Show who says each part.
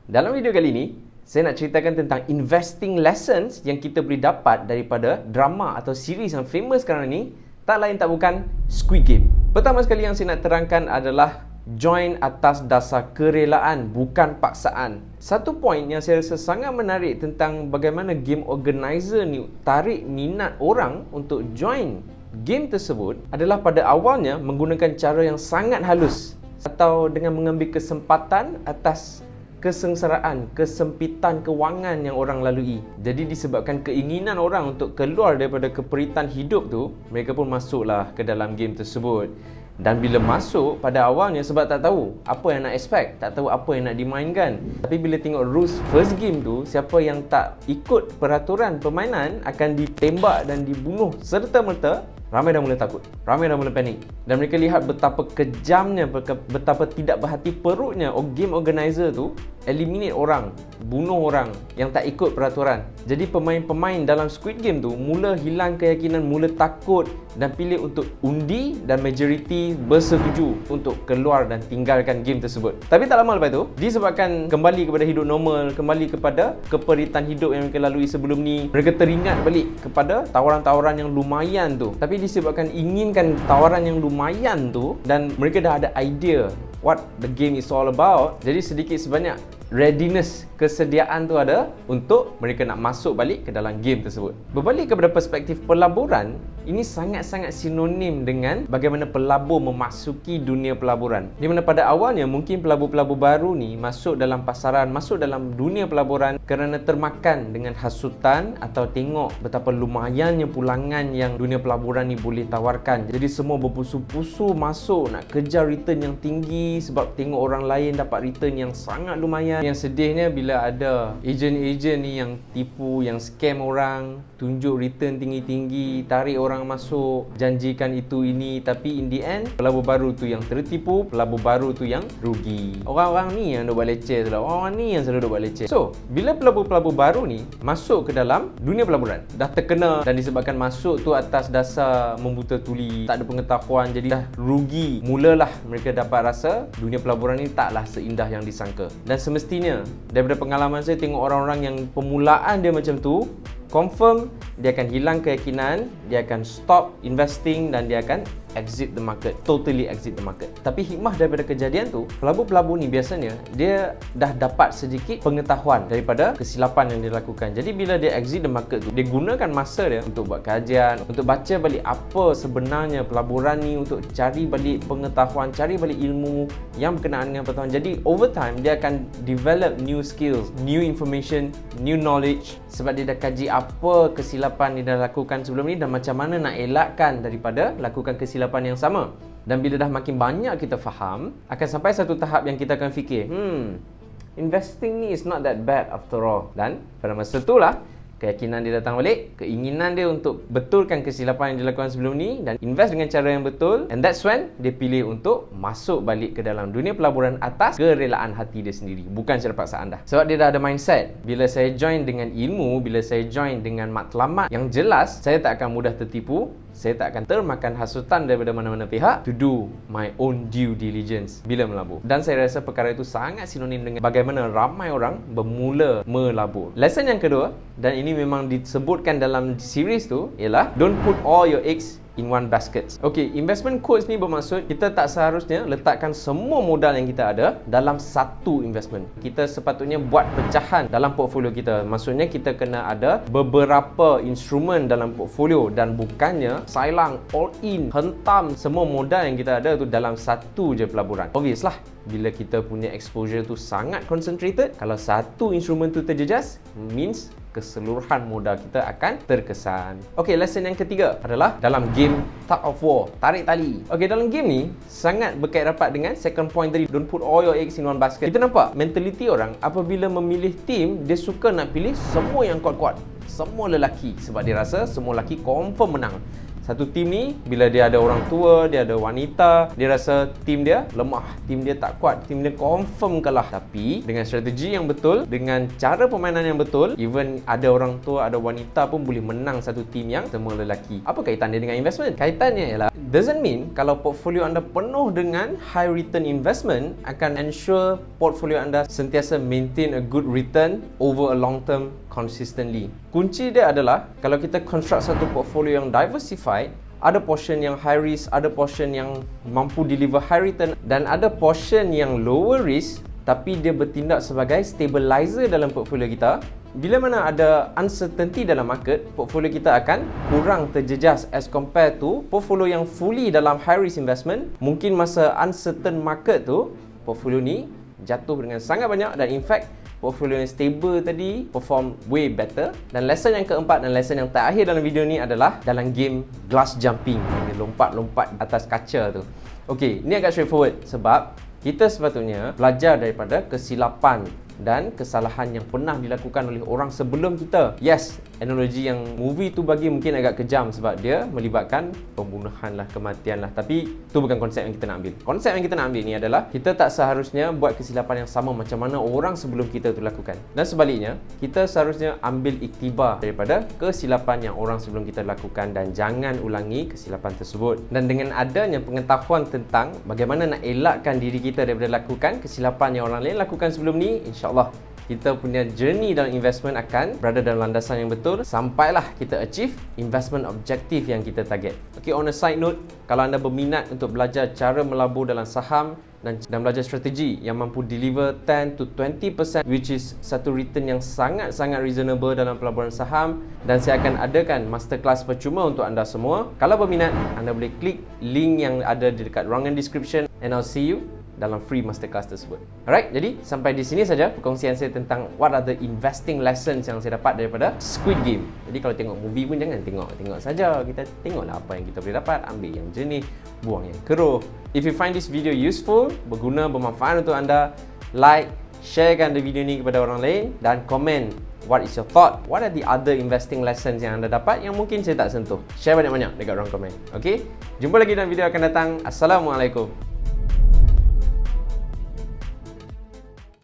Speaker 1: Dalam video kali ini, saya nak ceritakan tentang investing lessons yang kita boleh dapat daripada drama atau series yang famous sekarang ni, tak lain tak bukan Squid Game. Pertama sekali yang saya nak terangkan adalah join atas dasar kerelaan, bukan paksaan. Satu poin yang saya rasa sangat menarik tentang bagaimana game organizer ni tarik minat orang untuk join game tersebut adalah pada awalnya menggunakan cara yang sangat halus atau dengan mengambil kesempatan atas kesengsaraan, kesempitan kewangan yang orang lalui. Jadi disebabkan keinginan orang untuk keluar daripada keperitan hidup tu, mereka pun masuklah ke dalam game tersebut. Dan bila masuk pada awalnya sebab tak tahu apa yang nak expect, tak tahu apa yang nak dimainkan. Tapi bila tengok rules first game tu, siapa yang tak ikut peraturan permainan akan ditembak dan dibunuh serta-merta. Ramai dah mula takut, ramai dah mula panik. Dan mereka lihat betapa kejamnya, betapa tidak berhati perutnya game organizer tu eliminate orang, bunuh orang yang tak ikut peraturan. Jadi pemain-pemain dalam Squid Game tu mula hilang keyakinan, mula takut dan pilih untuk undi dan majoriti bersetuju untuk keluar dan tinggalkan game tersebut. Tapi tak lama lepas tu, disebabkan kembali kepada hidup normal, kembali kepada keperitan hidup yang mereka lalui sebelum ni, mereka teringat balik kepada tawaran-tawaran yang lumayan tu. Tapi disebabkan inginkan tawaran yang lumayan tu dan mereka dah ada idea what the game is all about, jadi sedikit sebanyak readiness, kesediaan tu ada untuk mereka nak masuk balik ke dalam game tersebut. Berbalik kepada perspektif pelaburan, ini sangat-sangat sinonim dengan bagaimana pelabur memasuki dunia pelaburan. Di mana pada awalnya mungkin pelabur-pelabur baru ni masuk dalam pasaran, masuk dalam dunia pelaburan kerana termakan dengan hasutan atau tengok betapa lumayannya pulangan yang dunia pelaburan ni boleh tawarkan. Jadi semua berpusu-pusu masuk nak kejar return yang tinggi sebab tengok orang lain dapat return yang sangat lumayan. Yang sedihnya bila ada ejen-ejen ni yang tipu, yang scam orang, tunjuk return tinggi-tinggi, tarik orang masuk, janjikan itu ini, tapi in the end pelabur baru tu yang tertipu, pelabur baru tu yang rugi. Orang-orang ni yang duk buat leceh selalu. Orang ni yang selalu duk buat leceh. So, bila pelabur-pelabur baru ni masuk ke dalam dunia pelaburan, dah terkena dan disebabkan masuk tu atas dasar membuta tuli, tak ada pengetahuan, jadi dah rugi. Mulalah mereka dapat rasa dunia pelaburan ni taklah seindah yang disangka. Dan semestinya daripada pengalaman saya tengok orang-orang yang permulaan dia macam tu, confirm dia akan hilang keyakinan, dia akan stop investing dan dia akan exit the market, totally exit the market. Tapi hikmah daripada kejadian tu, pelabur-pelabur ni biasanya dia dah dapat sedikit pengetahuan daripada kesilapan yang dia lakukan. Jadi bila dia exit the market tu, dia gunakan masa dia untuk buat kajian, untuk baca balik apa sebenarnya pelaburan ni, untuk cari balik pengetahuan, cari balik ilmu yang berkenaan dengan pengetahuan. Jadi over time dia akan develop new skills, new information, new knowledge sebab dia dah kaji apa kesilapan dia dah lakukan sebelum ni dan macam mana nak elakkan daripada lakukan kesilapan yang sama. Dan bila dah makin banyak kita faham, akan sampai satu tahap yang kita akan fikir, investing ni is not that bad after all. Dan pada masa itulah keyakinan dia datang balik, keinginan dia untuk betulkan kesilapan yang dilakukan sebelum ni dan invest dengan cara yang betul, and that's when dia pilih untuk masuk balik ke dalam dunia pelaburan atas kerelaan hati dia sendiri, bukan secara paksaan dah. Sebab dia dah ada mindset, bila saya join dengan ilmu, bila saya join dengan matlamat yang jelas, saya tak akan mudah tertipu, saya tak akan termakan hasutan daripada mana-mana pihak to do my own due diligence bila melabur. Dan saya rasa perkara itu sangat sinonim dengan bagaimana ramai orang bermula melabur. Lesson yang kedua, dan ini memang disebutkan dalam series tu, ialah don't put all your eggs in one basket. Okay, investment quotes ni bermaksud kita tak seharusnya letakkan semua modal yang kita ada dalam satu investment. Kita sepatutnya buat pecahan dalam portfolio kita. Maksudnya kita kena ada beberapa instrumen dalam portfolio dan bukannya sailang all in, hentam semua modal yang kita ada tu dalam satu je pelaburan. Obvious lah, bila kita punya exposure tu sangat concentrated, kalau satu instrumen tu terjejas, means keseluruhan modal kita akan terkesan. Okey, lesson yang ketiga adalah dalam game tug of war, tarik tali. Okey, dalam game ni sangat berkait rapat dengan second point tadi, don't put all your eggs in one basket. Kita nampak mentaliti orang apabila memilih team, dia suka nak pilih semua yang kuat-kuat, semua lelaki, sebab dia rasa semua lelaki confirm menang. Satu tim ni, bila dia ada orang tua, dia ada wanita, dia rasa tim dia lemah, tim dia tak kuat, tim dia confirm kalah. Tapi dengan strategi yang betul, dengan cara permainan yang betul, even ada orang tua, ada wanita pun boleh menang satu tim yang semua lelaki. Apa kaitan dia dengan investment? Kaitannya ialah, doesn't mean kalau portfolio anda penuh dengan high return investment akan ensure portfolio anda sentiasa maintain a good return over a long term consistently. Kunci dia adalah kalau kita construct satu portfolio yang diversified, ada portion yang high risk, ada portion yang mampu deliver high return, dan ada portion yang lower risk tapi dia bertindak sebagai stabilizer dalam portfolio kita. Bila mana ada uncertainty dalam market, portfolio kita akan kurang terjejas as compare to portfolio yang fully dalam high risk investment. Mungkin masa uncertain market tu, portfolio ni jatuh dengan sangat banyak, dan in fact portfolio yang stable tadi perform way better. Dan lesson yang keempat dan lesson yang terakhir dalam video ni adalah dalam game glass jumping, lompat-lompat atas kaca tu. Okey, ni agak straightforward sebab kita sepatutnya belajar daripada kesilapan dan kesalahan yang pernah dilakukan oleh orang sebelum kita. Yes, analogi yang movie tu bagi mungkin agak kejam sebab dia melibatkan pembunuhan lah, kematian lah. Tapi tu bukan konsep yang kita nak ambil. Konsep yang kita nak ambil ni adalah kita tak seharusnya buat kesilapan yang sama macam mana orang sebelum kita tu lakukan. Dan sebaliknya, kita seharusnya ambil iktibar daripada kesilapan yang orang sebelum kita lakukan dan jangan ulangi kesilapan tersebut. Dan dengan adanya pengetahuan tentang bagaimana nak elakkan diri kita daripada lakukan kesilapan yang orang lain lakukan sebelum ni, InsyaAllah kita punya journey dalam investment akan berada dalam landasan yang betul sampailah kita achieve investment objektif yang kita target. Okay, on a side note, kalau anda berminat untuk belajar cara melabur dalam saham dan belajar strategi yang mampu deliver 10 to 20% which is satu return yang sangat-sangat reasonable dalam pelaburan saham, dan saya akan adakan masterclass percuma untuk anda semua. Kalau berminat, anda boleh klik link yang ada di dekat ruangan description, and I'll see you dalam free masterclass tersebut. Alright, jadi sampai di sini saja perkongsian saya tentang what are the investing lessons yang saya dapat daripada Squid Game. Jadi kalau tengok movie pun jangan tengok saja. Kita tengoklah apa yang kita boleh dapat, ambil yang jernih, buang yang keruh. If you find this video useful, berguna, bermanfaat untuk anda, like, sharekan video ni kepada orang lain, dan komen what is your thought, what are the other investing lessons yang anda dapat yang mungkin saya tak sentuh. Share banyak-banyak dekat ruang komen. Okay, jumpa lagi dalam video akan datang. Assalamualaikum.